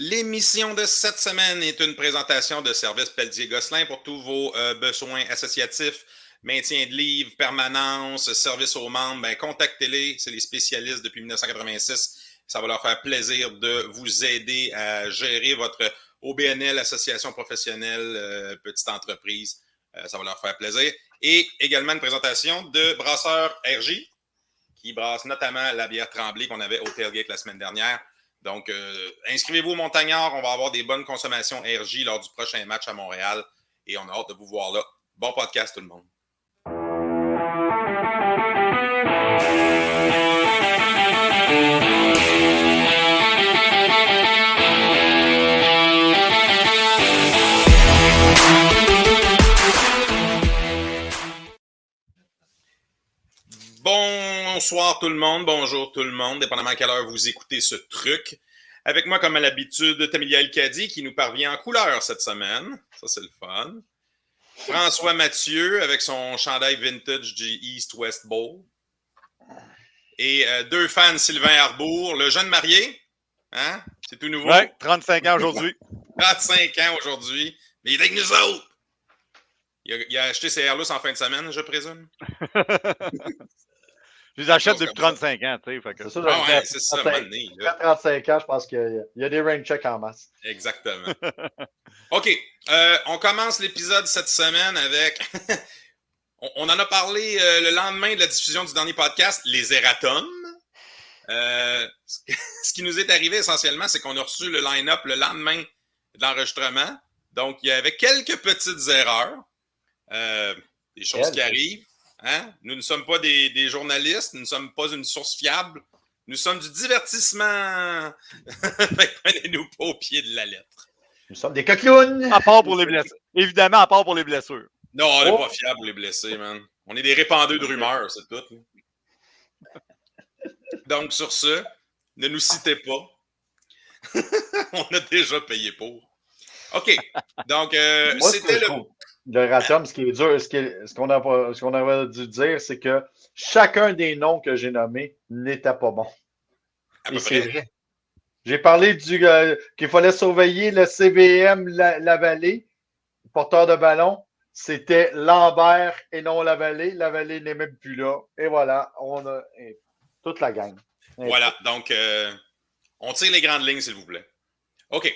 L'émission de cette semaine est une présentation de Service Pelletier-Gosselin pour tous vos besoins associatifs, maintien de livres, permanence, service aux membres. Contactez-les, c'est les spécialistes depuis 1986. Ça va leur faire plaisir de vous aider à gérer votre OBNL, association professionnelle, petite entreprise. Ça va leur faire plaisir. Et également une présentation de Brasseur RJ, qui brasse notamment la bière Tremblay qu'on avait au Tailgate la semaine dernière. Donc, inscrivez-vous au Montagnard. On va avoir des bonnes consommations RJ lors du prochain match à Montréal. Et on a hâte de vous voir là. Bon podcast, tout le monde. Bonsoir tout le monde, bonjour tout le monde, dépendamment à quelle heure vous écoutez ce truc. Avec moi, comme à l'habitude, Tamilia El-Kadi qui nous parvient en couleur cette semaine. Ça, c'est le fun. François Mathieu avec son chandail vintage du East-West Bowl. Et deux fans, Sylvain Arbour, le jeune marié. Hein? C'est tout nouveau. Oui, 35 ans aujourd'hui. 35 ans aujourd'hui. Mais il est avec nous autres. Il a acheté ses Airlus en fin de semaine, je présume. Je les achète depuis 35 ans, tu sais. Que... C'est ça, c'est ça, mané, là. 35 ans, je pense qu'il y a des rain checks en masse. Exactement. OK. On commence l'épisode cette semaine avec... on en a parlé le lendemain de la diffusion du dernier podcast, les erratums. Ce qui nous est arrivé essentiellement, c'est qu'on a reçu le line-up le lendemain de l'enregistrement. Donc, il y avait quelques petites erreurs. Des choses qui arrivent. Hein? Nous ne sommes pas des journalistes, nous ne sommes pas une source fiable. Nous sommes du divertissement. Prenez-nous pas au pied de la lettre. Nous sommes des coquelounes. À part pour les blessures. Évidemment, à part pour les blessures. Non, on n'est pas fiable pour les blessés, man. On est des répandeux de rumeurs, c'est tout. Donc, sur ce, ne nous citez pas. On a déjà payé pour. OK. Donc, c'était le... Le ratum, ce qui est dur, ce qu'on avait dû dire, c'est que chacun des noms que j'ai nommés n'était pas bon. Et c'est vrai. J'ai parlé qu'il fallait surveiller le CBM La Vallée, porteur de ballon. C'était Lambert et non La Vallée. La Vallée n'est même plus là. Et voilà, on a toute la gang. Voilà, donc on tire les grandes lignes, s'il vous plaît. OK.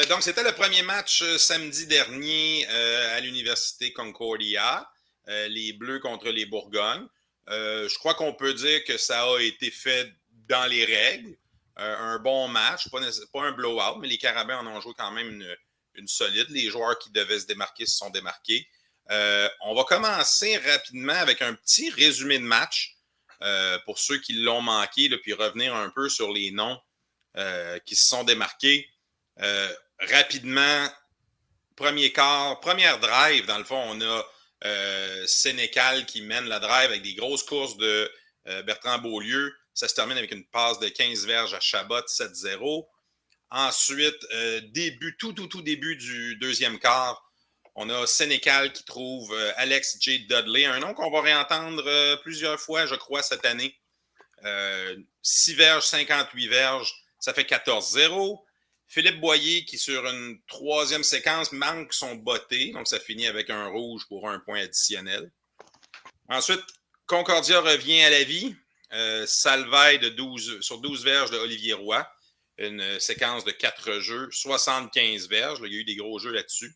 Donc, c'était le premier match samedi dernier à l'Université Concordia, les Bleus contre les Bourgognes. Je crois qu'on peut dire que ça a été fait dans les règles. Un bon match, pas un blowout, mais les Carabins en ont joué quand même une solide. Les joueurs qui devaient se démarquer se sont démarqués. On va commencer rapidement avec un petit résumé de match pour ceux qui l'ont manqué, là, puis revenir un peu sur les noms qui se sont démarqués. Rapidement, premier quart, première drive, dans le fond, on a Sénécal qui mène la drive avec des grosses courses de Bertrand Beaulieu. Ça se termine avec une passe de 15 verges à Chabot, 7-0. Ensuite, tout début du deuxième quart, on a Sénécal qui trouve Alex J. Dudley, un nom qu'on va réentendre plusieurs fois, je crois, cette année. 6 verges, 58 verges, ça fait 14-0. Philippe Boyer, qui sur une troisième séquence manque son botté, donc ça finit avec un rouge pour un point additionnel. Ensuite, Concordia revient à la vie. Salvaille sur 12 verges de Olivier Roy. Une séquence de 4 jeux, 75 verges. Il y a eu des gros jeux là-dessus.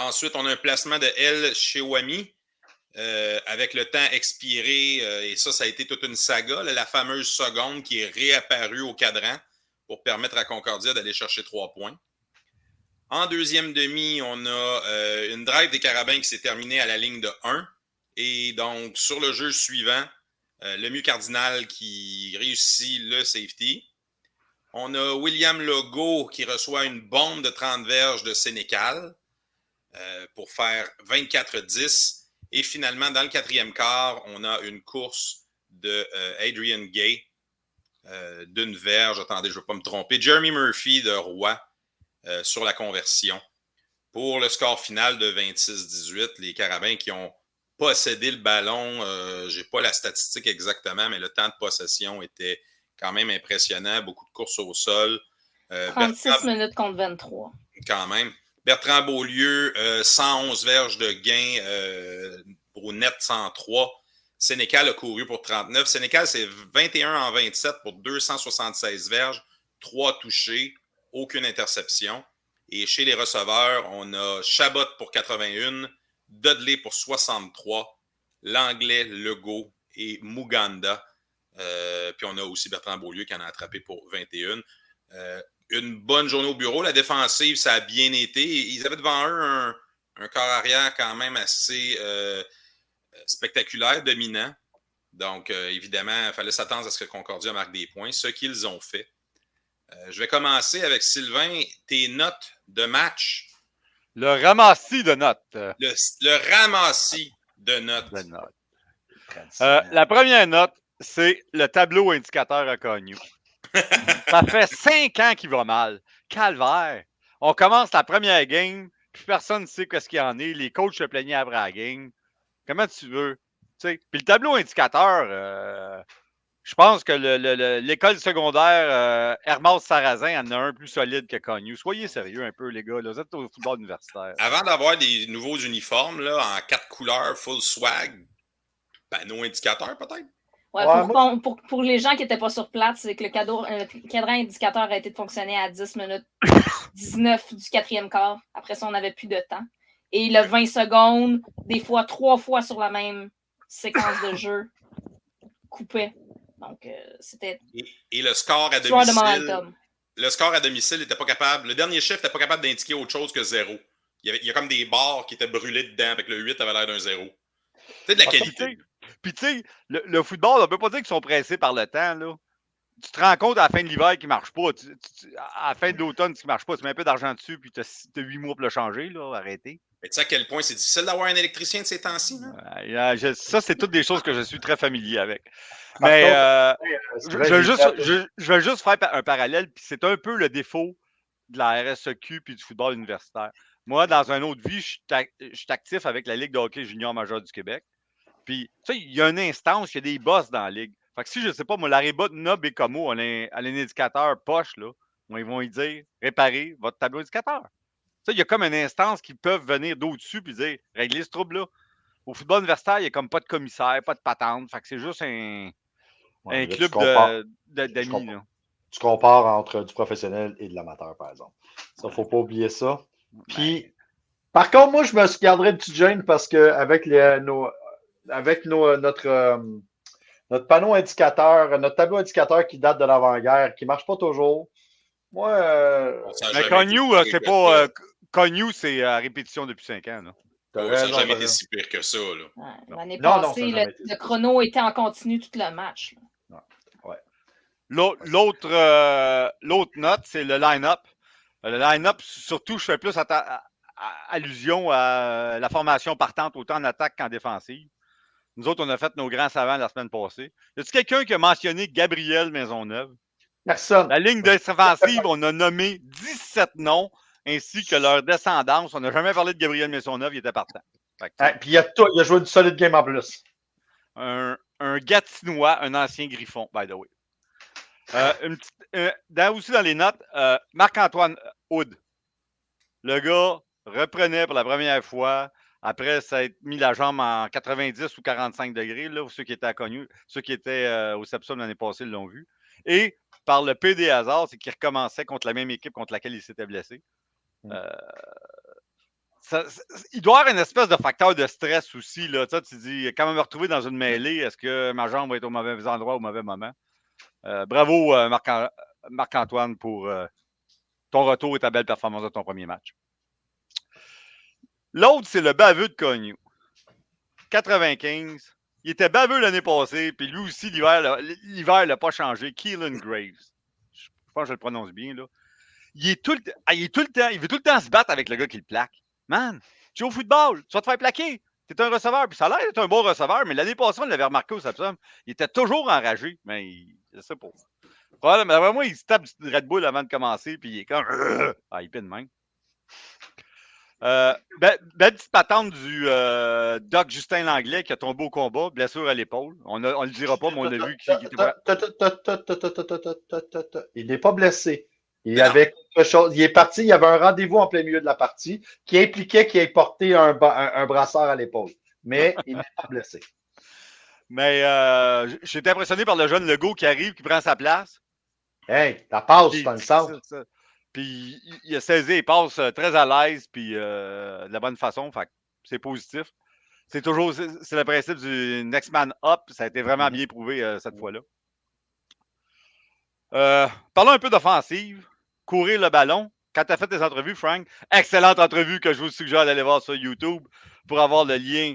Ensuite, on a un placement de El Chewami avec le temps expiré. Et ça a été toute une saga. Là, la fameuse seconde qui est réapparue au cadran pour permettre à Concordia d'aller chercher 3 points. En deuxième demi, on a une drive des Carabins qui s'est terminée à la ligne de 1. Et donc, sur le jeu suivant, le Mieux Cardinal qui réussit le safety. On a William Legault qui reçoit une bombe de 30 verges de Sénécal pour faire 24-10. Et finalement, dans le quatrième quart, on a une course de Adrian Gay d'une verge. Attendez, je ne veux pas me tromper. Jeremy Murphy de Roy sur la conversion. Pour le score final de 26-18, les Carabins qui ont possédé le ballon, je n'ai pas la statistique exactement, mais le temps de possession était quand même impressionnant. Beaucoup de courses au sol. 36 minutes contre 23. Quand même. Bertrand Beaulieu, 111 verges de gain au net 103. Sénécal a couru pour 39. Sénécal, c'est 21 en 27 pour 276 verges, 3 touchés, aucune interception. Et chez les receveurs, on a Chabot pour 81, Dudley pour 63, Langlais, Legault et Muganda. Puis on a aussi Bertrand Beaulieu qui en a attrapé pour 21. Une bonne journée au bureau. La défensive, ça a bien été. Ils avaient devant eux un corps arrière quand même assez spectaculaire, dominant. Donc, évidemment, il fallait s'attendre à ce que Concordia marque des points, ce qu'ils ont fait. Je vais commencer avec Sylvain. Tes notes de match. Le ramassis de notes. Le ramassis de notes. La première note, c'est le tableau indicateur à Cognou. Ça fait 5 ans qu'il va mal. Calvaire. On commence la première game, puis personne ne sait ce qu'il y en est. Les coachs se plaignaient après la game. Comment tu veux? Puis le tableau indicateur, je pense que l'école secondaire Hermas Sarrazin en a un plus solide que Cognou. Soyez sérieux un peu, les gars. Là. Vous êtes au football universitaire. Avant d'avoir des nouveaux uniformes là, en 4 couleurs, full swag, panneau indicateur peut-être? Ouais, pour les gens qui n'étaient pas sur place, c'est que le cadran indicateur a arrêté de fonctionner à 10 minutes 19 du 4e quart. Après ça, on n'avait plus de temps. Et le 20 secondes, des fois 3 fois sur la même séquence de jeu, coupait. Donc, c'était... Et le score à domicile... Le score à domicile n'était pas capable... Le dernier chiffre n'était pas capable d'indiquer autre chose que 0. Il y a comme des barres qui étaient brûlées dedans avec le 8 avait l'air d'un 0. C'est de la qualité. Puis tu sais, le football, on ne peut pas dire qu'ils sont pressés par le temps, là. Tu te rends compte à la fin de l'hiver qu'il ne marche pas. À la fin de l'automne, qu'il ne marche pas, tu mets un peu d'argent dessus, puis tu as 8 mois pour le changer, là, arrêtez. Mais tu sais à quel point c'est difficile d'avoir un électricien de ces temps-ci, là? Ça, c'est toutes des choses que je suis très familier avec. Mais je vais juste faire un parallèle, puis c'est un peu le défaut de la RSEQ puis du football universitaire. Moi, dans une autre vie, je suis actif avec la Ligue de hockey junior majeur du Québec. Puis, tu sais, il y a une instance, il y a des boss dans la ligue. Fait que si, je ne sais pas, moi, l'Areba, Nob et Como, on a un indicateur poche, là, ils vont lui dire, réparez votre tableau indicateur. Tu sais, il y a comme une instance qui peuvent venir d'au-dessus puis dire, réglez ce trouble-là. Au football universitaire, il n'y a comme pas de commissaire, pas de patente. Fait que c'est juste un club d'amis. Tu compares entre du professionnel et de l'amateur, par exemple. Ça, il ne faut pas oublier ça. Puis, par contre, moi, je me garderais une petite gêne parce qu'avec notre panneau indicateur, notre tableau indicateur qui date de l'avant-guerre, qui ne marche pas toujours, moi... Mais Cognou, c'est pas... Cognou, c'est à répétition depuis 5 ans. Là. Ça n'a jamais été si pire que ça. Là. Ouais, l'année passée, le chrono était en continu tout le match. Là. Ouais. L'autre note, c'est le line-up. Le line-up, surtout, je fais plus allusion à la formation partante autant en attaque qu'en défensive. Nous autres, on a fait nos grands savants la semaine passée. Y a-t-il quelqu'un qui a mentionné Gabriel Maisonneuve? Personne. La ligne défensive, on a nommé 17 noms ainsi que leur descendance. On n'a jamais parlé de Gabriel Maisonneuve, il était partant. Puis il a joué une solide game en plus. Un Gatinois, un ancien Griffon, by the way. Aussi dans les notes, Marc-Antoine Houd. Le gars reprenait pour la première fois après s'être mis la jambe en 90 ou 45 degrés. Là, ceux qui étaient connus, ceux qui étaient au Sepsum l'année passée l'ont vu. Et par le P des hasards, c'est qu'il recommençait contre la même équipe contre laquelle il s'était blessé. Il doit y avoir une espèce de facteur de stress aussi. Là. Tu dis, quand me retrouver dans une mêlée, est-ce que ma jambe va être au mauvais endroit au mauvais moment? Bravo, Marc-Antoine, pour ton retour et ta belle performance de ton premier match. L'autre, c'est le baveux de Cognou. 95. Il était baveux l'année passée, puis lui aussi, l'hiver n'a pas changé. Keelan Graves. Je pense que je le prononce bien, là. Il veut tout le temps se battre avec le gars qui le plaque. Man, tu es au football, tu vas te faire plaquer. Tu es un receveur, puis ça a l'air d'être un bon receveur, mais l'année passée, on l'avait remarqué au Samsung. Il était toujours enragé, mais je sais pas. Probablement, vraiment, il se tape du Red Bull avant de commencer, puis il est comme... il pine même. Belle petite patente du Doc Justin Langlais qui a tombé au combat, blessure à l'épaule. On ne le dira pas, mais on a vu qu'il était pas... Il n'est pas blessé. Il y avait quelque chose. Il est parti, il y avait un rendez-vous en plein milieu de la partie qui impliquait qu'il ait porté un brassard à l'épaule. Mais il n'est pas blessé. Mais j'étais impressionné par le jeune Legault qui arrive, qui prend sa place. Hey, la passe dans le centre. Puis il a saisi, il passe très à l'aise, puis de la bonne façon. Fait que c'est positif. C'est le principe du next man up. Ça a été vraiment bien prouvé cette fois-là. Parlons un peu d'offensive. Courir le ballon. Quand tu as fait tes entrevues, Frank, excellente entrevue que je vous suggère d'aller voir sur YouTube pour avoir le lien.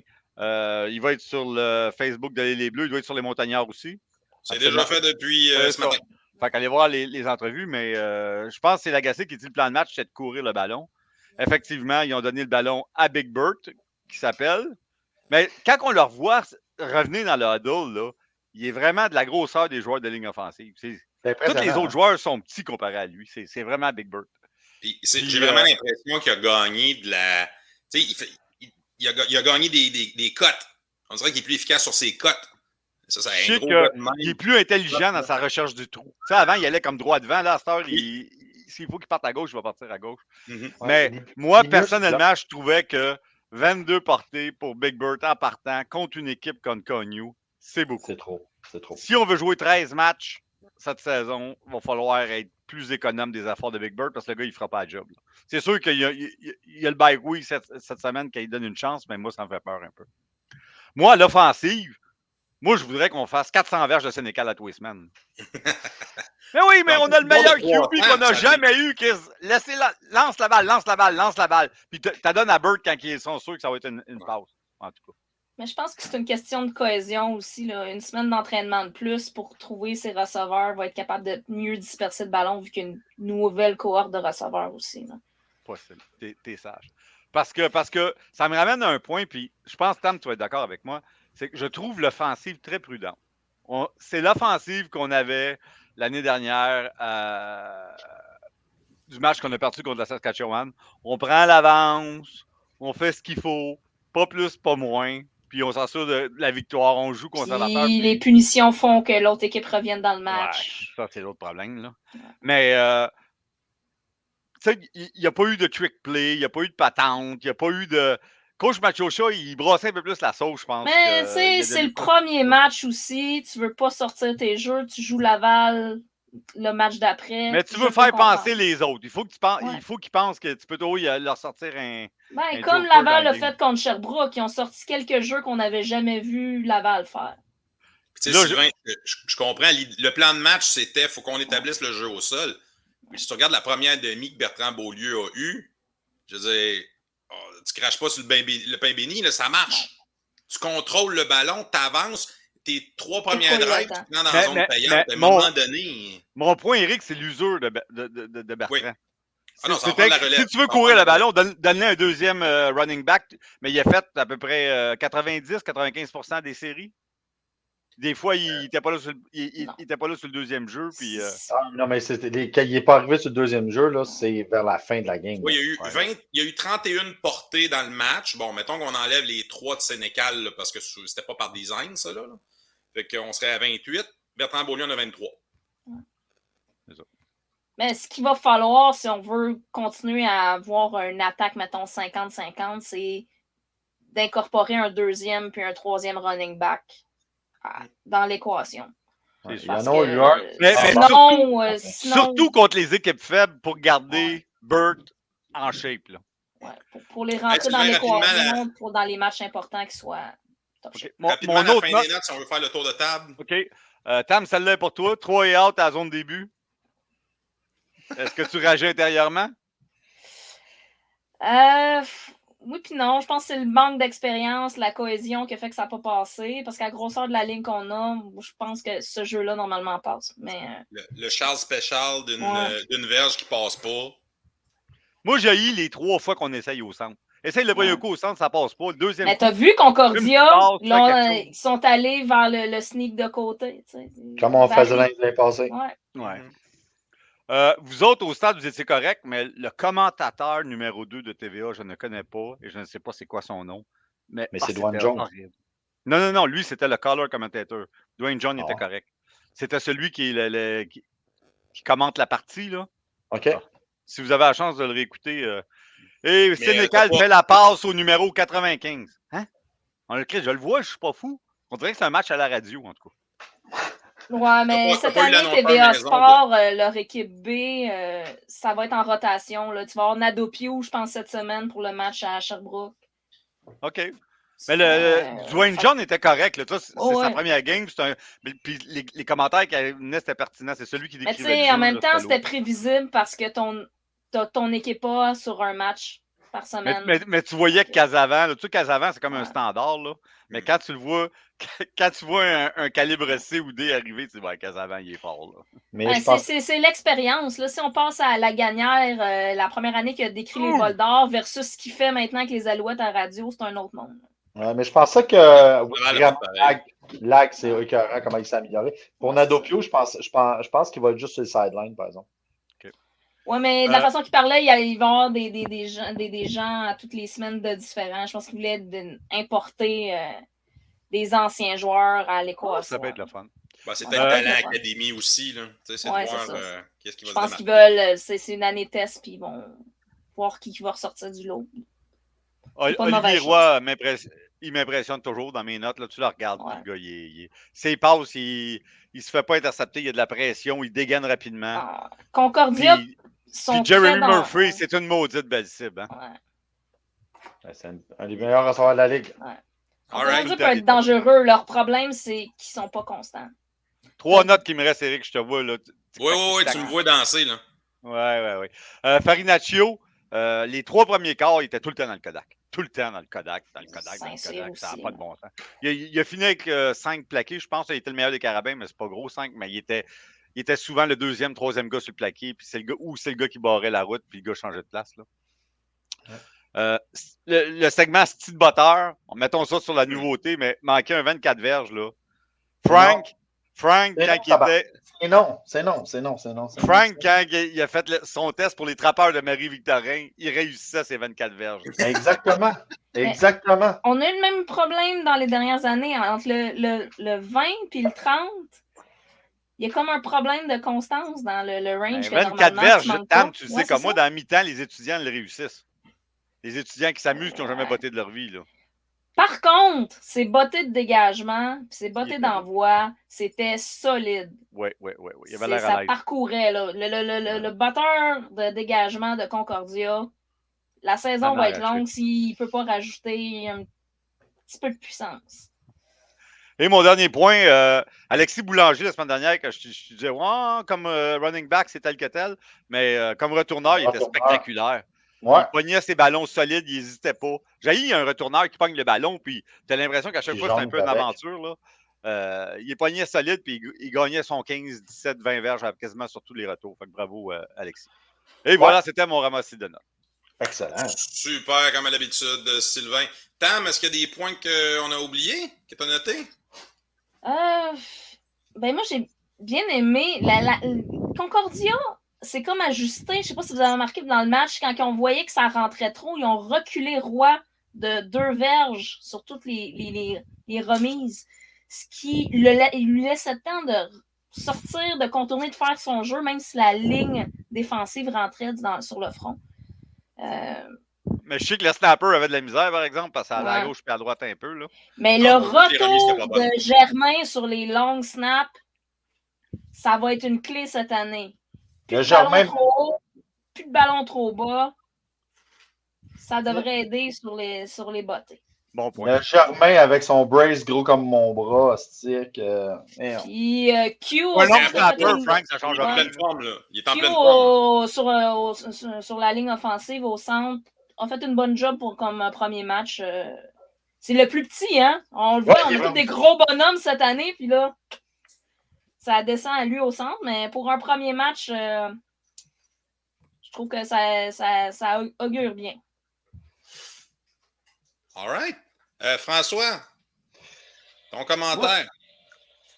Il va être sur le Facebook de Les Bleus. Il doit être sur les Montagnards aussi. C'est déjà fait depuis ce matin. Fait qu'allez voir les entrevues, mais je pense que c'est Lagacé qui dit le plan de match, c'est de courir le ballon. Effectivement, ils ont donné le ballon à Big Bert, qui s'appelle. Mais quand on le revoit revenir dans le huddle, là, il est vraiment de la grosseur des joueurs de ligne offensive. Tous les autres joueurs sont petits comparés à lui. C'est vraiment Big Bert. J'ai vraiment l'impression qu'il a gagné de la. Il a gagné des cotes. On dirait qu'il est plus efficace sur ses cotes. Ça je sais qu'il est plus intelligent dans sa recherche du trou. Tu sais, avant, il allait comme droit devant. Là, à cette heure, s'il faut qu'il parte à gauche, il va partir à gauche. Mais moi, personnellement, je trouvais que 22 portées pour Big Bert en partant contre une équipe comme Cognou, c'est beaucoup. C'est trop. Si on veut jouer 13 matchs cette saison, il va falloir être plus économe des efforts de Big Bert parce que le gars, il ne fera pas le job. C'est sûr qu'il y a le bye week cette semaine qui donne une chance, mais moi, ça me fait peur un peu. Moi, l'offensive, je voudrais qu'on fasse 400 verges de Sénécal à tous les semaines. Mais oui, mais on a le meilleur QB qu'on n'a jamais eu. Lance la balle. Puis tu donnes à Bert quand ils sont sûrs que ça va être une passe. En tout cas. Mais je pense que c'est une question de cohésion aussi. Là. Une semaine d'entraînement de plus pour trouver ses receveurs, va être capable de mieux disperser le ballon vu qu'il y a une nouvelle cohorte de receveurs aussi. Là. Possible. T'es sage. Parce que ça me ramène à un point, puis je pense, Tam, tu vas être d'accord avec moi, c'est que je trouve l'offensive très prudente. C'est l'offensive qu'on avait l'année dernière du match qu'on a perdu contre la Saskatchewan. On prend l'avance, on fait ce qu'il faut, pas plus, pas moins, puis on s'assure de la victoire, on joue conservateur. Puis les punitions font que l'autre équipe revienne dans le match. Ouais, ça, c'est l'autre problème. Là. Ouais. Mais tu sais, il n'y a pas eu de trick play, il n'y a pas eu de patente, il n'y a pas eu de... Coach Machocha, il brossait un peu plus la sauce, je pense. Mais tu sais, c'est le premier match aussi. Tu veux pas sortir tes jeux, tu joues Laval le match d'après. Mais tu veux faire penser les autres. Il faut que tu penses, il faut qu'ils pensent que tu peux leur sortir un... Ben, comme Laval l'a fait contre Sherbrooke, ils ont sorti quelques jeux qu'on n'avait jamais vu Laval faire. Tu sais, Sylvain, je comprends. Le plan de match, c'était faut qu'on établisse le jeu au sol. Mais si tu regardes la première demi que Bertrand Beaulieu a eue, je veux dire, tu craches pas sur le pain béni, là, ça marche. Tu contrôles le ballon, tu avances, tes 3 premières drives, tu te prends dans la zone payante. À un moment donné... Mon point, Eric, c'est l'usure de Bertrand. Oui. Ah non, si tu veux courir le ballon, donne-le un deuxième running back, mais il a fait à peu près 90-95% des séries. Des fois, il n'était pas là sur le deuxième jeu. Puis, non, mais quand il n'est pas arrivé sur le deuxième jeu, là, c'est vers la fin de la game. Oui, il y a eu 31 portées dans le match. Bon, mettons qu'on enlève les 3 de Sénécal là, parce que c'était pas par design, ça. Là. Fait qu'on serait à 28. Bertrand Beaulieu en a 23. C'est ça. Mais ce qu'il va falloir, si on veut continuer à avoir une attaque, mettons 50-50, c'est d'incorporer un deuxième puis un troisième running back dans l'équation. Il y en a eu un. Mais surtout contre les équipes faibles pour garder Bert en shape. Là. Ouais, pour les rentrer dans l'équation, pour dans les matchs importants qu'ils soient top shape. Rapidement, à la fin des notes, si on veut faire le tour de table. OK. Tam, celle-là est pour toi. 3 et out à la zone début. Est-ce que tu réagis intérieurement? Oui puis non. Je pense que c'est le manque d'expérience, la cohésion qui a fait que ça n'a pas passé. Parce qu'à la grosseur de la ligne qu'on a, je pense que ce jeu-là, normalement, passe. Mais, le Charles Special d'une verge qui passe pas. Moi, j'ai eu les 3 fois qu'on essaye au centre. Essaye le premier coup au centre, ça passe pas. Le deuxième mais t'as vu Concordia, ils sont allés vers le sneak de côté. Comme on faisait l'année passée. Ouais. Vous autres, au stade, vous étiez correct, mais le commentateur numéro 2 de TVA, je ne connais pas et je ne sais pas c'est quoi son nom. Mais c'est Dwayne Jones. Non. Lui, c'était le color commentator. Dwayne Jones était correct. C'était celui qui commente la partie, là. OK. Si vous avez la chance de le réécouter. Et Sénécal t'as pas- fait la passe au numéro 95. Hein? On le crie, je le vois, je suis pas fou. On dirait que c'est un match à la radio, en tout cas. Ouais, mais T'as cette pas eu année, l'annonceur TVA maison Sport, leur équipe B, ça va être en rotation. Là. Tu vas avoir Nadopiou, je pense, cette semaine pour le match à Sherbrooke. OK. Mais Dwayne John était correct. Là. C'est sa ouais. première game. Puis les commentaires qu'il venaient, c'était pertinent. C'est celui qui Mais tu décrivait le sais, jeu. en même temps, c'était c'était prévisible parce que t'as ton équipe A sur un match par semaine. Mais tu voyais que Casavant, là, tu sais, Casavant, c'est comme un Ouais. standard. Là. Mais quand tu le vois, quand tu vois un calibre C ou D arriver, tu dis, ouais, Casavant, il est fort. Là. Mais je pense... C'est l'expérience. Là. Si on passe à la Gagnère, la première année qu'il a décrit les vols d'or versus ce qu'il fait maintenant avec les Alouettes à radio, c'est un autre monde. Ouais, mais je pensais que vraiment, Lag, c'est écœurant comment il s'est amélioré. Pour Nadopio, je pense qu'il va être juste sur les sidelines, par exemple. Oui, mais de la façon qu'il parlait, il va y avoir des gens à toutes les semaines de différents. Je pense qu'il voulait importer des anciens joueurs à l'Écosse. Ça peut être le fun. Ben, c'est peut-être Talent Académie aussi. Là. C'est de voir qu'est-ce qui va se démarquer. Je pense qu'ils veulent, c'est une année test, puis ils vont voir qui va ressortir du lot. Olivier Roy, il m'impressionne toujours dans mes notes. Là, tu le regardes, le gars, s'il passe, il se fait pas intercepter, il y a de la pression, il dégaine rapidement. Concordia, puis Jeremy Murphy, c'est une maudite belle cible. Hein? Ouais. C'est un des meilleurs receveurs de la ligue. Ouais. Concordia peut être dangereux. Leur problème, c'est qu'ils sont pas constants. 3 notes qui me restent, Eric, je te vois. Là. Oui, tu me vois danser. Là. Ouais. Farinaccio, les 3 premiers quarts, il était tout le temps dans le Kodak. Tout le temps dans le Kodak. Ça n'a pas de bon sens. Il a fini avec 5 plaqués, je pense. Il était le meilleur des Carabins, mais c'est pas gros 5. Mais il était souvent le 2e, 3e gars sur le plaqué. Puis c'est le gars qui barrait la route, puis le gars changeait de place. Là. Le segment style botteur, mettons ça sur la nouveauté, mais manquait un 24 verges. Là. Frank, quand il était. C'est non. Frank, quand il a fait son test pour les trappeurs de Marie-Victorin, il réussissait ses 24 verges. Exactement. On a eu le même problème dans les dernières années entre le 20 et le 30. Il y a comme un problème de constance dans le range. 24 verges, Tam, tu sais comme moi, dans la mi-temps, les étudiants le réussissent. Les étudiants qui s'amusent, qui n'ont jamais botté de leur vie. Là. Par contre, ces bottées de dégagement, ces bottées d'envoi, c'était solide. Oui. Il avait l'air à ça l'aise. Parcourait. Là. Le botteur de dégagement de Concordia, la saison va être longue s'il ne peut pas rajouter un petit peu de puissance. Et mon dernier point, Alexis Boulanger, la semaine dernière, que je disais, comme running back, c'est tel que tel, mais comme retourneur, il était spectaculaire. Ouais. Il pognait ses ballons solides, il n'hésitait pas. J'ai un retourneur qui pogne le ballon, puis tu as l'impression qu'à chaque fois, c'est un peu une aventure. Là. Il pognait solide, puis il gagnait son 15, 17, 20 verges quasiment sur tous les retours. Fait que bravo, Alexis. Et voilà, c'était mon ramassis de notes. Excellent. Super, comme à l'habitude, Sylvain. Tam, est-ce qu'il y a des points qu'on a oubliés, que tu as notés? Ben moi, j'ai bien aimé. Concordia, c'est comme ajusté. Je ne sais pas si vous avez remarqué dans le match, quand on voyait que ça rentrait trop, ils ont reculé Roy de 2 verges sur toutes les remises. Ce qui lui laissait le temps de sortir, de contourner, de faire son jeu, même si la ligne défensive rentrait sur le front. Mais je sais que le snapper avait de la misère, par exemple, parce qu'à la gauche et à droite un peu. Là. Mais le retour de Germain sur les longs snaps, ça va être une clé cette année. Plus de ballon trop haut, plus de ballon trop bas. Ça devrait aider sur les bottées. Bon point. Le Germain avec son brace gros comme mon bras, c'est Puis Q Frank, ça change en pleine forme, là. Il est en pleine forme. Sur la ligne offensive au centre, a fait une bonne job comme premier match. C'est le plus petit, hein? On le voit, on a tous des gros bonhommes cette année, puis là, ça descend à lui au centre, mais pour un premier match, je trouve que ça augure bien. All right. François, ton commentaire.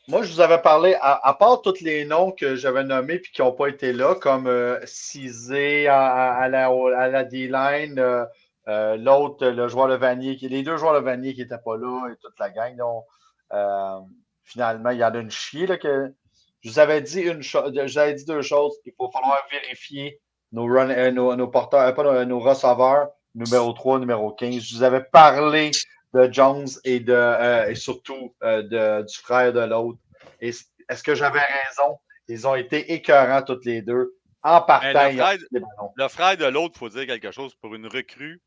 Moi, je vous avais parlé, à part tous les noms que j'avais nommés et qui n'ont pas été là, comme Cizé à la D-line, l'autre, le joueur de Vanier, les 2 joueurs de Vanier qui n'étaient pas là et toute la gang. Donc, finalement, il y en a une chier. Là, que je vous avais dit 2 choses. Il va falloir vérifier nos porteurs, pas nos receveurs, numéro 3, numéro 15. Je vous avais parlé de Jones et surtout du frère de l'autre. Et est-ce que j'avais raison? Ils ont été écœurants tous les deux. En partant, le frère de l'autre, il faut dire quelque chose pour une recrue.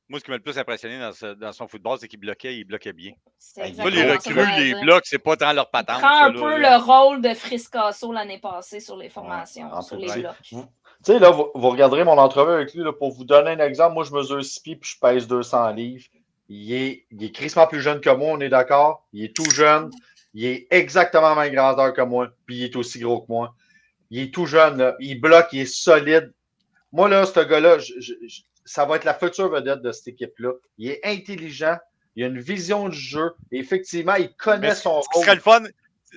Moi, ce qui m'a le plus impressionné dans son football, c'est qu'il bloquait bien. Les recrues, les blocs, c'est pas tant leur patente. Il prend un peu le rôle de Friscasso l'année passée sur les formations, sur les blocs. Tu sais, là, vous regarderez mon entrevue avec lui, là, pour vous donner un exemple. Moi, je mesure 6 pieds puis je pèse 200 livres. Il est crissement plus jeune que moi, on est d'accord. Il est tout jeune. Il est exactement la même grandeur que moi, puis il est aussi gros que moi. Il est tout jeune, là. Il bloque, il est solide. Moi, là, ce gars-là, ça va être la future vedette de cette équipe-là. Il est intelligent, il a une vision du jeu. Et effectivement, il connaît son rôle.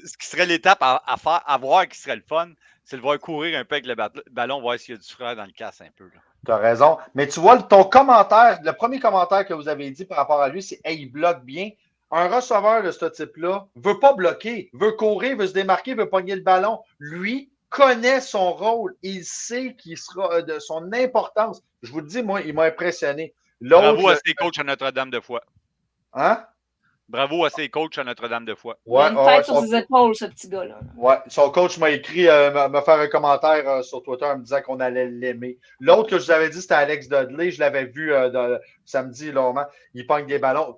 Ce qui serait l'étape à voir qui serait le fun, c'est de voir courir un peu avec le ballon, voir s'il y a du frère dans le casse un peu. Tu as raison. Mais tu vois, ton commentaire, le premier commentaire que vous avez dit par rapport à lui, c'est hey, il bloque bien. Un receveur de ce type-là ne veut pas bloquer, veut courir, veut se démarquer, veut pogner le ballon. Lui connaît son rôle. Il sait qu'il sera de son importance. Je vous le dis, moi, il m'a impressionné. Bravo à ses coachs à Notre-Dame-de-Foy. Hein? Bravo à ses coachs à Notre-Dame-de-Foy. Il a une tête sur ses épaules, ce petit gars-là. Ouais, son coach m'a écrit, m'a fait un commentaire sur Twitter en me disant qu'on allait l'aimer. L'autre que je vous avais dit, c'était Alex Dudley. Je l'avais vu samedi, longuement. Il pogne des ballons.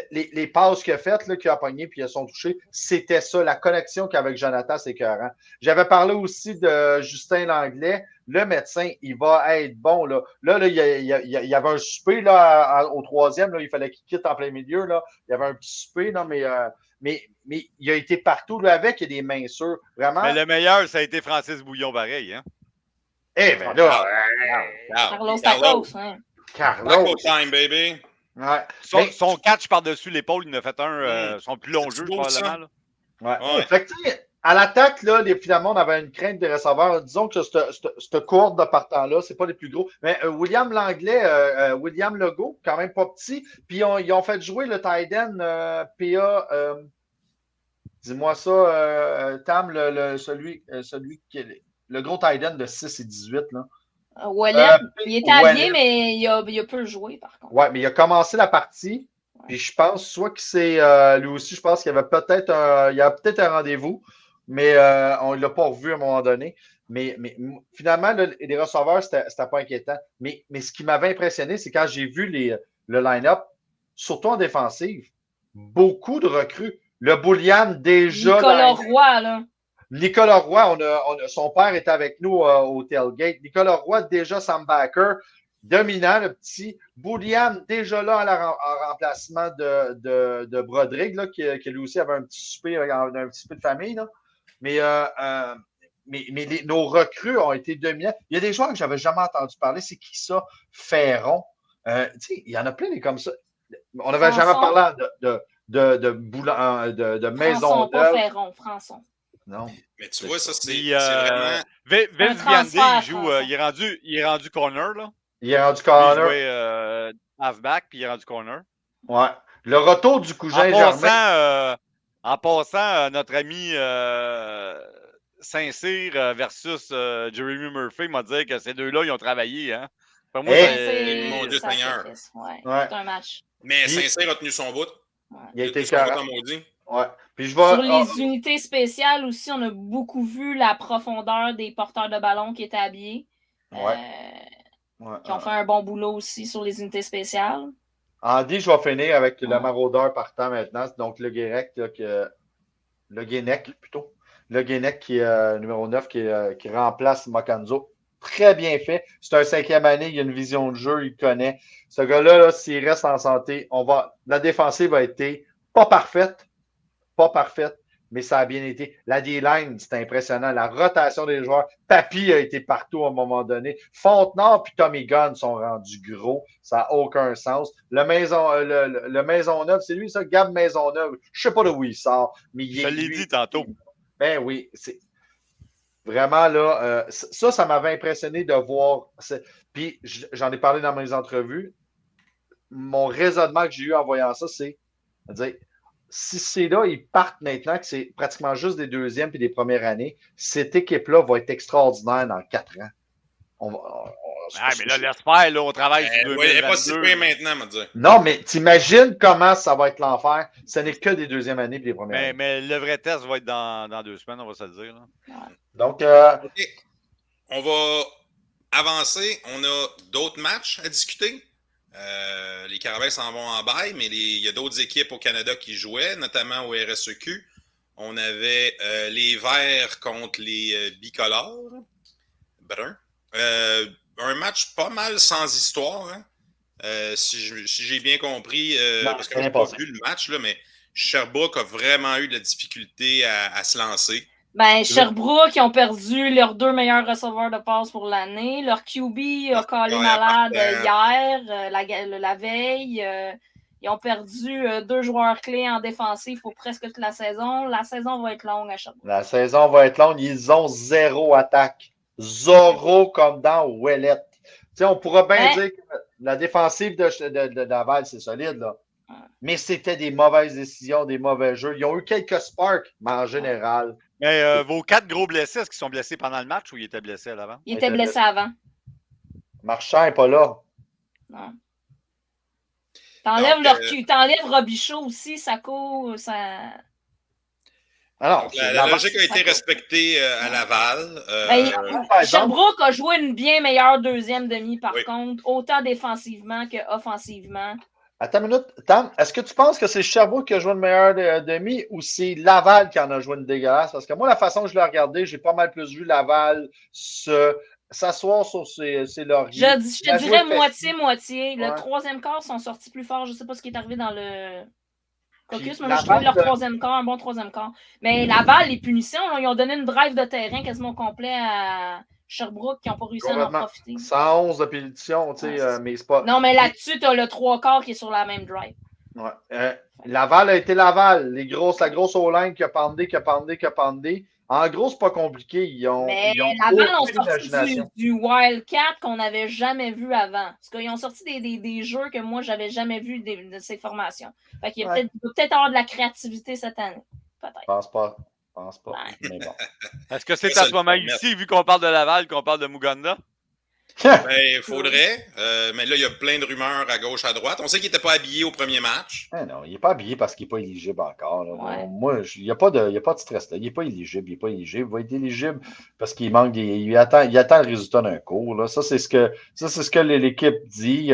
Les passes qu'il a faites, qu'il a pognées puis elles sont touchées, c'était ça, la connexion qu'il y avait avec Jonathan, c'est écœurant. J'avais parlé aussi de Justin Langlais. Le médecin, il va être bon. Là, il y avait un souper là, au troisième. Là, il fallait qu'il quitte en plein milieu. Là. Il y avait un petit souper, là, mais il a été partout. Là, avec, il y a des mains sûres. Vraiment. Mais le meilleur, ça a été Francis Bouillon, pareil. Hein? Eh bien là. Carlos Tacos. Hein. Carlos. Time, baby. Ouais. Son catch par-dessus l'épaule, il en a fait un, son plus long jeu, probablement. Ouais. Fait que, à l'attaque, là, finalement, on avait une crainte des receveurs. Disons que cette cohorte de partant-là, c'est pas les plus gros. Mais William Langlais, William Legault, quand même pas petit. Puis ils ont fait jouer le tight end PA. Dis-moi ça, Tam, celui qui est le gros tight end de 6 et 18, là. Wallet, il était habillé, mais il a peu joué, par contre. Oui, mais il a commencé la partie. Puis je pense soit que c'est lui aussi, je pense qu'il y avait peut-être un rendez-vous, mais on ne l'a pas revu à un moment donné. Mais finalement, les receveurs, c'était pas inquiétant. Mais ce qui m'avait impressionné, c'est quand j'ai vu le line-up, surtout en défensive, beaucoup de recrues. Le Boulian, déjà. Nicolas Roy, là. Nicolas Roy, son père était avec nous au tailgate. Nicolas Roy, déjà Sam Backer, dominant, le petit. Boulian, déjà là en remplacement de Broderick, là, qui lui aussi avait un petit souper de famille. Là. Mais nos recrues ont été dominants. Il y a des joueurs que je n'avais jamais entendu parler. C'est qui ça? Ferron. Il y en a plein des comme ça. On n'avait jamais parlé de Maisonneuve. Pas Ferron, Françon. Non. Mais tu vois, ça, c'est vraiment. Vince Viandé, il est rendu corner, là. Il est rendu corner. Il jouait halfback, puis il est rendu corner. Ouais. Le retour du cousin Germain. En passant, notre ami Saint-Cyr versus Jeremy Murphy m'a dit que ces deux-là, ils ont travaillé. Hein. Pour moi, mon Dieu Seigneur. Ouais. C'est un match. Mais Saint-Cyr a tenu son bout. Ouais. Il a été maudit. Ouais. Puis sur les unités spéciales aussi, on a beaucoup vu la profondeur des porteurs de ballon qui étaient habillés. Qui ont fait un bon boulot aussi sur les unités spéciales. Andy, je vais finir avec le maraudeur partant maintenant. Donc, le Guénec, plutôt. Le Guénec qui est numéro 9, qui remplace Macanzo. Très bien fait. C'est un 5e année, il a une vision de jeu, il connaît. Ce gars-là, là, s'il reste en santé, la défensive a été pas parfaite, mais ça a bien été. La D-line, c'était impressionnant. La rotation des joueurs. Papy a été partout à un moment donné. Fontenard puis Tommy Gunn sont rendus gros. Ça n'a aucun sens. Le Maisonneuve, c'est lui, ça, Gab Maisonneuve. Je ne sais pas d'où il sort. Mais je l'ai dit tantôt. Ben oui, c'est vraiment là. Ça m'avait impressionné de voir. Puis j'en ai parlé dans mes entrevues. Mon raisonnement que j'ai eu en voyant ça, c'est de dire, si c'est là, ils partent maintenant, que c'est pratiquement juste des deuxièmes et des premières années, cette équipe-là va être extraordinaire dans 4 ans. Ah, mais là, laisse faire, là, on travaille sur Elle n'est pas si 2022. pire maintenant, on va dire. Non, mais t'imagines comment ça va être l'enfer? Ce n'est que des deuxièmes années et des premières années. Mais le vrai test va être dans 2 semaines, on va se le dire. Là. Donc, OK. On va avancer. On a d'autres matchs à discuter. Les Caravelles s'en vont en bail, mais il y a d'autres équipes au Canada qui jouaient, notamment au RSEQ. On avait les Verts contre les Bicolores. Brun. Un match pas mal sans histoire. Hein? Si j'ai bien compris, parce que je n'ai pas vu le match, là, mais Sherbrooke a vraiment eu de la difficulté à se lancer. Ben, Sherbrooke, ils ont perdu leurs 2 meilleurs receveurs de passe pour l'année. Leur QB a collé malade hier, la veille. Ils ont perdu 2 joueurs clés en défensif pour presque toute la saison. La saison va être longue à Sherbrooke. La saison va être longue. Ils ont 0 attaque. 0 comme dans Ouellette. On pourra bien dire que la défensive de Laval, c'est solide, là. Mais c'était des mauvaises décisions, des mauvais jeux. Ils ont eu quelques sparks, mais en général. Mais vos 4 gros blessés, est-ce qu'ils sont blessés pendant le match ou ils étaient blessés à l'avant? Ils étaient blessés avant. Marchand n'est pas là. Non. T'enlèves Robichaud aussi, ça court, ça. Alors, la logique a été respectée à Laval. Sherbrooke a joué une bien meilleure deuxième demi, par contre, autant défensivement qu'offensivement. Attends une minute. Tam, est-ce que tu penses que c'est Sherbrooke qui a joué une meilleure demi ou c'est Laval qui en a joué une dégueulasse? Parce que moi, la façon que je l'ai regardé, j'ai pas mal plus vu Laval s'asseoir sur ses lauriers. Je te dirais moitié-moitié. Le troisième quart sont sortis plus forts. Je ne sais pas ce qui est arrivé dans le caucus, mais moi, je trouve leur troisième quart, un bon troisième quart. Mais Laval, les punitions, ils ont donné une drive de terrain quasiment complet à Sherbrooke qui n'ont pas réussi à en profiter. 111 de punitions, tu sais, mais c'est pas... Non, mais là-dessus, tu as le 3/4 qui est sur la même drive. Ouais. Laval a été Laval. La grosse O-line qui a pendé. En gros, c'est pas compliqué. Laval ont sorti du Wildcat qu'on n'avait jamais vu avant. Parce qu'ils ont sorti des jeux que moi, j'avais jamais vu de ces formations. Fait qu'il va peut-être avoir de la créativité cette année. Peut-être. Je pense pas. Mais bon. Est-ce que c'est à ce moment ici, vu qu'on parle de Laval, qu'on parle de Muganda? Il faudrait. Mais là, il y a plein de rumeurs à gauche, à droite. On sait qu'il n'était pas habillé au premier match. Non, il n'est pas habillé parce qu'il n'est pas éligible encore. Là. Moi, il n'y a pas de stress. Là. Il n'est pas éligible. Il va être éligible parce qu'il manque il attend le résultat d'un cours. Là. Ça, c'est ce que l'équipe dit.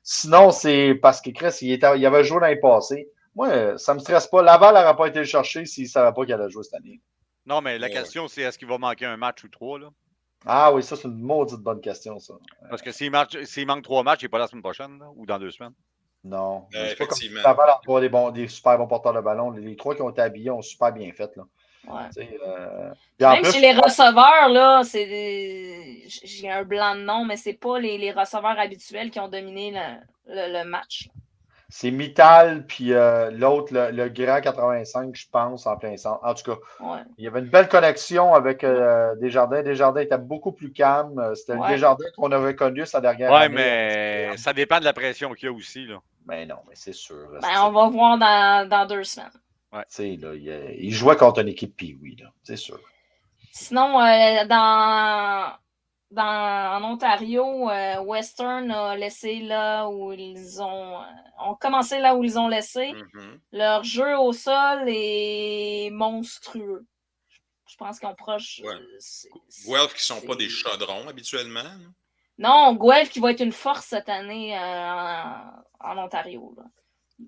Sinon, c'est parce que Chris, il avait joué l'année passée. Moi, ça ne me stresse pas. Laval n'aurait pas été le chercher s'il ne savait pas qu'il allait jouer cette année. Non, mais la question, c'est est-ce qu'il va manquer un match ou 3, là? Ah oui, ça, c'est une maudite bonne question, ça. Parce que s'il manque 3 matchs, il n'est pas là la semaine prochaine, là, ou dans 2 semaines. Non. Effectivement. Laval a pas des super bons porteurs de ballon. Les 3 qui ont été habillés ont super bien fait, là. Même chez les receveurs, là, j'ai un blanc de nom, mais c'est pas les receveurs habituels qui ont dominé le match. C'est Mittal, puis l'autre, le grand 85, je pense, en plein centre. En tout cas, il y avait une belle connexion avec Desjardins. Desjardins était beaucoup plus calme. C'était le Desjardins qu'on avait connu sa dernière année. Oui, mais ça dépend de la pression qu'il y a aussi. Là. Mais non, mais c'est sûr. On va voir dans 2 semaines. Ouais. Là, il jouait contre une équipe Pee-Wee, c'est sûr. Sinon, en Ontario, Western a laissé là où ils ont commencé là où ils ont laissé. Mm-hmm. Leur jeu au sol est monstrueux. Je pense qu'on proche. Guelph qui ne sont pas des chaudrons habituellement. Non, Guelph qui va être une force cette année en Ontario. Là.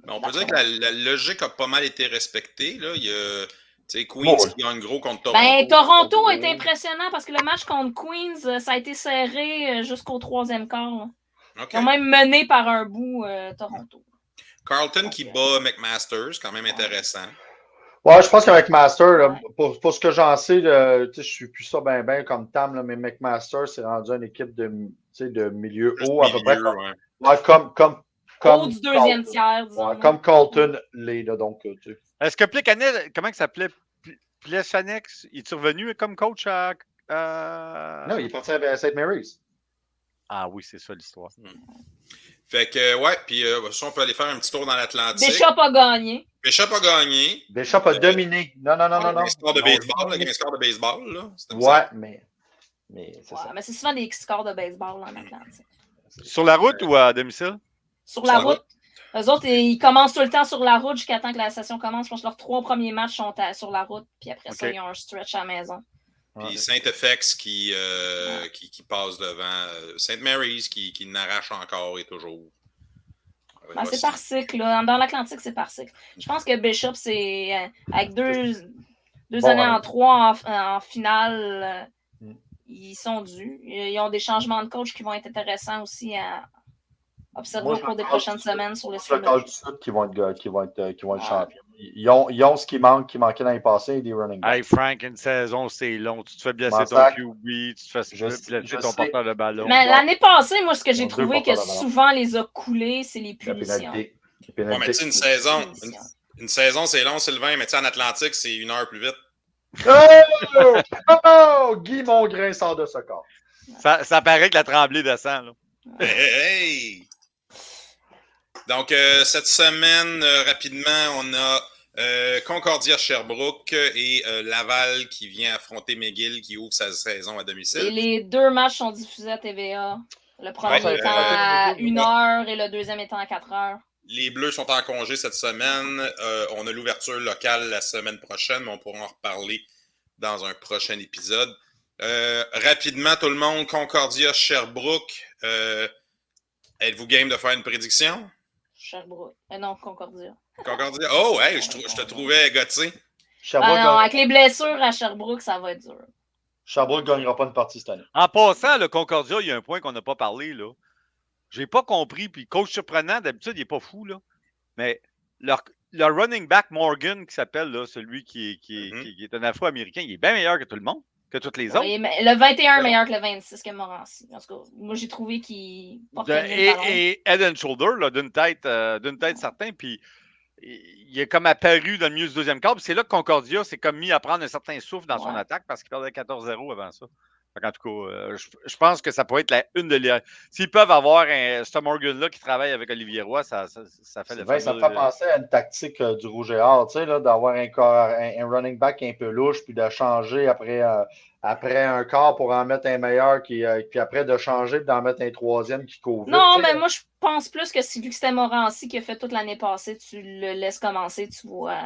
On peut dire que la logique a pas mal été respectée. Là. Il y a Queens qui gagne gros contre Toronto. Toronto est impressionnant parce que le match contre Queens, ça a été serré jusqu'au 3e quart. Okay. Ils ont même mené par un bout Toronto. Carlton qui bat McMaster, c'est quand même intéressant. Ouais, je pense qu'avec Master, pour ce que j'en sais, je ne suis plus ça bien comme Tam, là, mais McMaster s'est rendu une équipe de milieu haut à peu près. Comme haut du deuxième tiers, disons. Comme Carlton l'est, donc. Est-ce que Plekanec, comment il s'appelait? Plekanec, il est revenu comme coach à. Non, il est parti à St. Mary's. Ah oui, c'est ça l'histoire. Fait que, puis on peut aller faire un petit tour dans l'Atlantique. Bishop a gagné. Bishop a dominé. Non. Le score de baseball, là. Ouais, mais Mais c'est Ouais, ça. mais c'est souvent des scores de baseball en Atlantique. Sur la route ou à domicile? Sur la route. Eux autres, ils commencent tout le temps sur la route jusqu'à temps que la session commence. Je pense que leurs 3 premiers matchs sont sur la route. Puis après ça, ils ont un stretch à la maison. Puis Saint-FX qui passe devant. St. Mary's qui n'arrache encore et toujours. Ben, c'est par cycle. Là. Dans l'Atlantique, c'est par cycle. Je pense que Bishop, c'est avec deux années en 3 en finale, ils sont dus. Ils ont des changements de coach qui vont être intéressants aussi à observer au cours des prochaines semaines sur le sud. Le Sud qui vont être champions. Ils ont ce qui manquait l'année passée, des running backs. Hey Frank, une saison, c'est long. Tu te fais blesser ton QB, tu te fais blesser ton porteur de ballon. Mais l'année passée, moi, ce que j'ai trouvé que souvent les a coulés, c'est les punitions. Ouais, mais tu sais, une saison, c'est long, Sylvain, mais tu sais, en Atlantique, c'est 1 heure plus vite. Oh! Guy Mongrain sort de ce corps. Ça paraît que la tremblée descend. Là. Hey! Donc, cette semaine, rapidement, on a Concordia Sherbrooke et Laval qui vient affronter McGill qui ouvre sa saison à domicile. Et les 2 matchs sont diffusés à TVA. Le premier étant à 1 heure et le deuxième étant à 4 heures. Les Bleus sont en congé cette semaine. On a l'ouverture locale la semaine prochaine, mais on pourra en reparler dans un prochain épisode. Rapidement, tout le monde, Concordia Sherbrooke. Êtes-vous game de faire une prédiction? Sherbrooke. Non, Concordia. Concordia. Oh, hey, je te trouvais gâté. Non, avec les blessures à Sherbrooke, ça va être dur. Sherbrooke ne gagnera pas une partie cette année. En passant, le Concordia, il y a un point qu'on n'a pas parlé. Là. J'ai pas compris. Puis coach surprenant, d'habitude, il n'est pas fou. Là. Mais leur running back Morgan, qui s'appelle là, celui qui est un Afro-Américain, il est bien meilleur que tout le monde, que toutes les autres. Oui, le 21 est meilleur que le 26 que Morancy. En tout cas, moi, j'ai trouvé qu'il portait mieux le ballon. Et Head and Shoulder, là, d'une tête certain. Puis il est comme apparu dans le milieu du deuxième quart. Puis c'est là que Concordia s'est comme mis à prendre un certain souffle dans son attaque parce qu'il perdait 14-0 avant ça. En tout cas, je pense que ça pourrait être une de les. S'ils peuvent avoir ce Morgan-là qui travaille avec Olivier Roy, ça fait le ça me fait penser à une tactique du Rouge et Or, tu sais, d'avoir un running back un peu louche, puis de changer après un quart pour en mettre un meilleur, puis après de changer et d'en mettre un troisième qui couvre. Non, mais moi, je pense plus que vu que c'était Morancy qui a fait toute l'année passée, tu le laisses commencer, tu vois.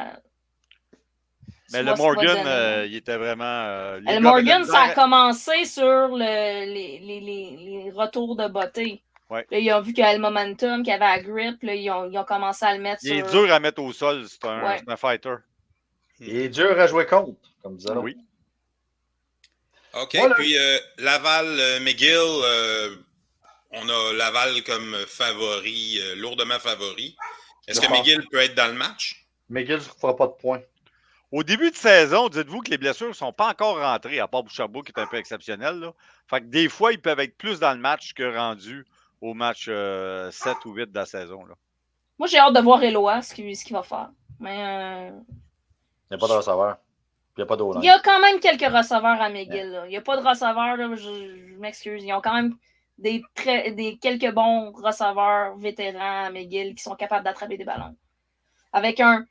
Mais le Morgan, il était vraiment. Le Morgan, ça a commencé sur les retours de beauté. Ouais. Là, ils ont vu qu'il y avait le momentum, qu'il y avait la grip. Là, ils ont commencé à le mettre Il est dur à mettre au sol. C'est un fighter. Il est dur à jouer contre, comme disait l'autre. Oui. OK. Voilà. Puis Laval-McGill, on a Laval comme favori, lourdement favori. Est-ce que McGill peut être dans le match? McGill ne fera pas de points. Au début de saison, dites-vous que les blessures ne sont pas encore rentrées, à part Bouchabou qui est un peu exceptionnel. Là. Fait que des fois, ils peuvent être plus dans le match que rendus au match 7 ou 8 de la saison. Là. Moi, j'ai hâte de voir Eloa, ce qu'il va faire. Mais, il n'y a pas de receveur. Il n'y a pas d'O-line. Il y a quand même quelques receveurs à McGill. Là. Il n'y a pas de receveurs, là, je m'excuse. Ils ont quand même quelques bons receveurs vétérans à McGill qui sont capables d'attraper des ballons. Avec un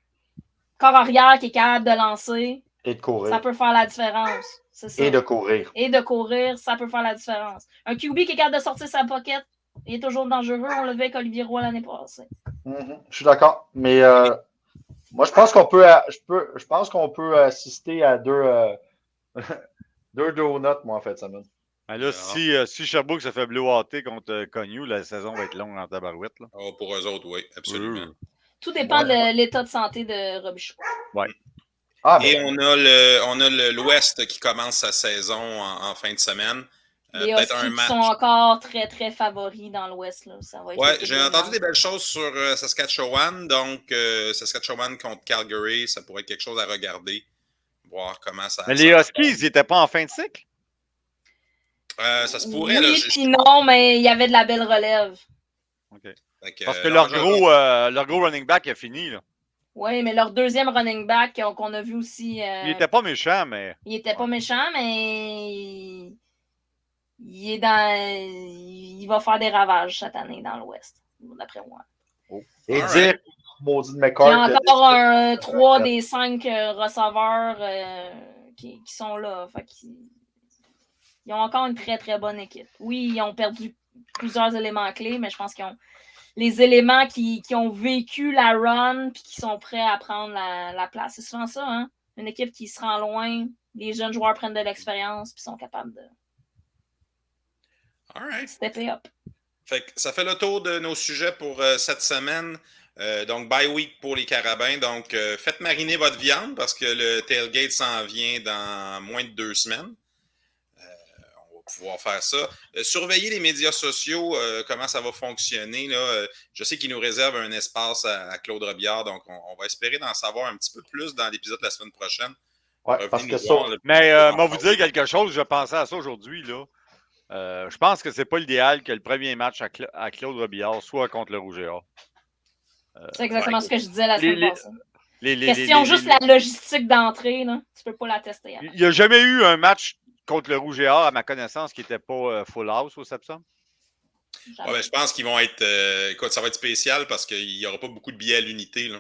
corps arrière qui est capable de lancer. Et de courir. Ça peut faire la différence. C'est ça. Et de courir. Et de courir, ça peut faire la différence. Un QB qui est capable de sortir sa pocket, il est toujours dangereux. On l'a vu avec Olivier Roy l'année passée. Je suis d'accord. Mais moi, je pense qu'on peut assister à deux donuts, moi, en fait, ça mène. Ben là, si Sherbrooke se fait blowater contre Cognou, la saison va être longue en tabarouette. Là. Oh, pour eux autres, oui, absolument. Tout dépend de l'état de santé de Robichaud. Oui. Et on a l'Ouest qui commence sa saison en fin de semaine. Les Huskies qui sont encore très, très favoris dans l'Ouest. Oui, j'ai entendu des belles choses sur Saskatchewan. Donc, Saskatchewan contre Calgary, ça pourrait être quelque chose à regarder. Voir comment ça... Mais les Huskies, ils n'étaient pas en fin de cycle? Ça se pourrait. Oui, puis non, mais il y avait de la belle relève. OK. Parce que leur gros running back a fini, là. Oui, mais leur deuxième running back qu'on a vu aussi... il n'était pas méchant, mais... Il n'était pas méchant, mais... Il va faire des ravages cette année dans l'Ouest, d'après moi. Oh. Et dire, maudit de McCart... Il y a encore 3 des 5 receveurs qui sont là. Fait Ils ont encore une très, très bonne équipe. Oui, ils ont perdu plusieurs éléments clés, mais je pense qu'ils ont les éléments qui ont vécu la run puis qui sont prêts à prendre la place. C'est souvent ça, hein? Une équipe qui se rend loin, les jeunes joueurs prennent de l'expérience puis sont capables de stepper up. Fait que ça fait le tour de nos sujets pour cette semaine. Donc, bye week pour les Carabins. Donc, faites mariner votre viande parce que le tailgate s'en vient dans moins de 2 semaines. On va pouvoir faire ça. Surveillez les médias sociaux, comment ça va fonctionner. Là. Je sais qu'il nous réserve un espace à Claude Robillard, donc on va espérer d'en savoir un petit peu plus dans l'épisode de la semaine prochaine. Ouais, parce que ça. Mais moi, vous dire quelque chose, je pensais à ça aujourd'hui, là. Je pense que c'est pas l'idéal que le premier match à Claude Robillard soit contre le Rouge et Or. C'est exactement ce que je disais la semaine passée. Question juste la logistique d'entrée, là. Tu peux pas la tester. Il n'y a jamais eu un match contre le Rouge et Or, à ma connaissance, qui n'était pas full house au Sepsum. Ouais, je pense qu'ils vont être... écoute, ça va être spécial parce qu'il n'y aura pas beaucoup de billets à l'unité, là.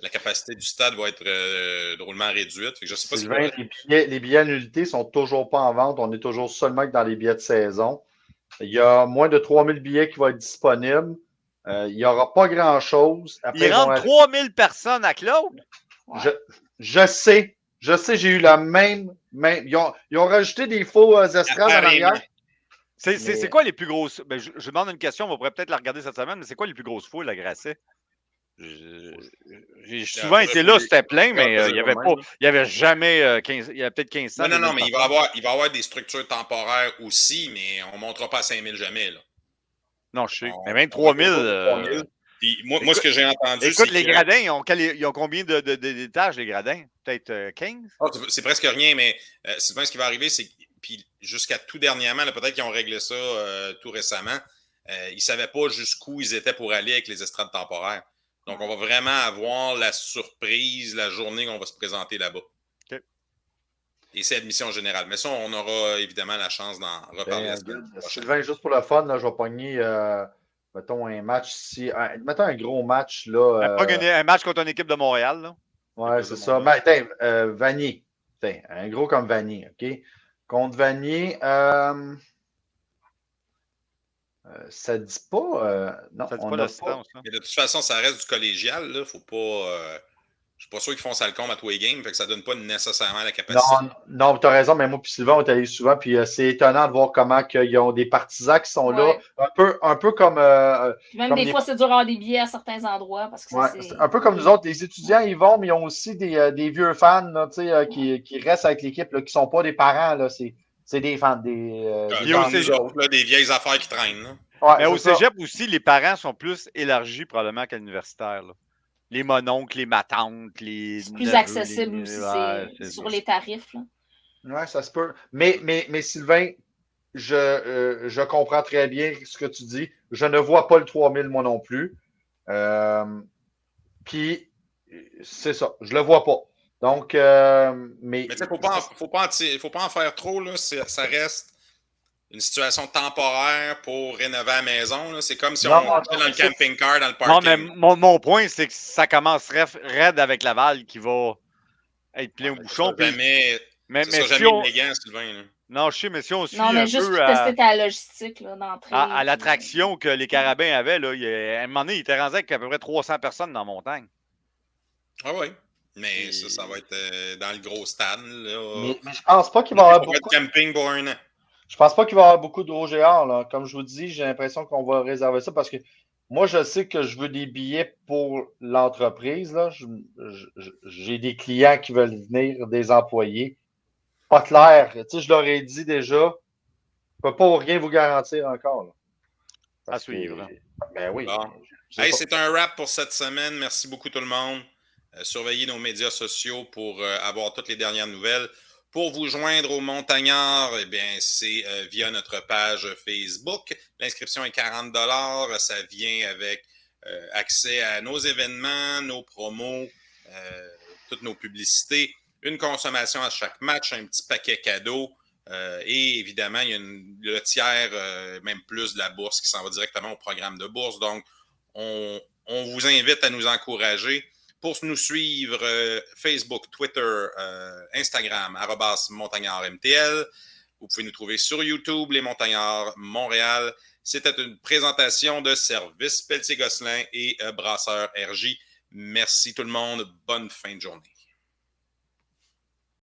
La capacité du stade va être drôlement réduite. Fait que je sais pas Sylvain, les billets à l'unité ne sont toujours pas en vente. On est toujours seulement dans les billets de saison. Il y a moins de 3000 billets qui vont être disponibles. Il n'y aura pas grand-chose. Il rentre 3000 personnes à Claude? Ouais. Je sais. J'ai eu la même... Ils ont rajouté des faux estrades en arrière. C'est quoi les plus grosses... Ben, je demande une question, on pourrait peut-être la regarder cette semaine, mais c'est quoi les plus grosses foules à Grasset? J'ai souvent été là, c'était plein, mais il n'y avait jamais 15, il y avait peut-être 1500. Non, mais il va y avoir des structures temporaires aussi, mais on ne montera pas à 5000 jamais. Là. Non, je sais. Mais même 3000. Moi, ce que j'ai entendu. Écoute, les gradins, ils ont combien d'étages, les gradins? Peut-être 15? Oh, c'est presque rien, mais Sylvain, ce qui va arriver, c'est puis jusqu'à tout dernièrement, peut-être qu'ils ont réglé ça tout récemment. Ils ne savaient pas jusqu'où ils étaient pour aller avec les estrades temporaires. Donc, on va vraiment avoir la surprise la journée qu'on va se présenter là-bas. Okay. Et c'est admission générale. Mais ça, on aura évidemment la chance d'en reparler. Sylvain, juste pour le fun, là, je vais pogner, mettons, un match ici. Mettons un gros match. Là, un match contre une équipe de Montréal. Là. Ouais, c'est ça. Vanier. Un gros comme Vanier, OK? Contre Vanier, ça ne dit pas. Non, ça dit on pas n'a l'assistance. pas. Mais de toute façon, ça reste du collégial. Là. Faut pas. Je suis pas sûr qu'ils font ça le comble à tous les games, fait que ça donne pas nécessairement la capacité. Non, tu as raison, mais moi et Sylvain, on est allé souvent, puis c'est étonnant de voir comment ils ont des partisans qui sont là, un peu comme... même comme des fois, c'est dur d'avoir des billets à certains endroits. Parce que c'est un peu comme nous autres, les étudiants, ils vont, mais ils ont aussi des vieux fans là, qui restent avec l'équipe, là, qui ne sont pas des parents, là, c'est des fans, des vieilles affaires qui traînent. Là. Ouais, mais au cégep aussi, les parents sont plus élargis probablement qu'à l'universitaire. Là. Les mononcles, les matantes, c'est plus accessible aussi sur les tarifs. Oui, ça se peut. Mais Sylvain, je comprends très bien ce que tu dis. Je ne vois pas le 3000 moi non plus. Puis, c'est ça. Je le vois pas. Donc, mais tu sais, faut pas en faire trop. Là. Ça reste une situation temporaire pour rénover la maison. C'est comme si on était dans le camping-car, dans le parking. Non, mais mon point, c'est que ça commencerait raide avec Laval qui va être plein au bouchon. Mais si on... élégant, Sylvain. Là. Non, je sais, mais si on suit non, mais un juste peu tester ta logistique d'entrée. À l'attraction que les Carabins avaient, là, à un moment donné, ils étaient rendus avec à peu près 300 personnes dans la montagne. Ah oui. Mais ça va être dans le gros stade. Là. Mais je pense pas qu'il va y avoir beaucoup de camping pour un an. Je pense pas qu'il va y avoir beaucoup de OGR. Là. Comme je vous dis, j'ai l'impression qu'on va réserver ça parce que moi, je sais que je veux des billets pour l'entreprise. Là. J'ai des clients qui veulent venir, des employés. Pas clair. Tu sais, je leur ai dit déjà, je ne peux pas rien vous garantir encore. Là. À suivre. Ben oui. Bon. Hey, c'est un wrap pour cette semaine. Merci beaucoup tout le monde. Surveillez nos médias sociaux pour avoir toutes les dernières nouvelles. Pour vous joindre aux Montagnards, eh bien, c'est via notre page Facebook. L'inscription est 40 $. Ça vient avec accès à nos événements, nos promos, toutes nos publicités, une consommation à chaque match, un petit paquet cadeau. Et évidemment, il y a le tiers, même plus de la bourse qui s'en va directement au programme de bourse. Donc, on vous invite à nous encourager. Pour nous suivre, Facebook, Twitter, Instagram, @montagnardmtl. Vous pouvez nous trouver sur YouTube, Les Montagnards Montréal. C'était une présentation de Service Pelletier-Gosselin et Brasseur RJ. Merci tout le monde. Bonne fin de journée.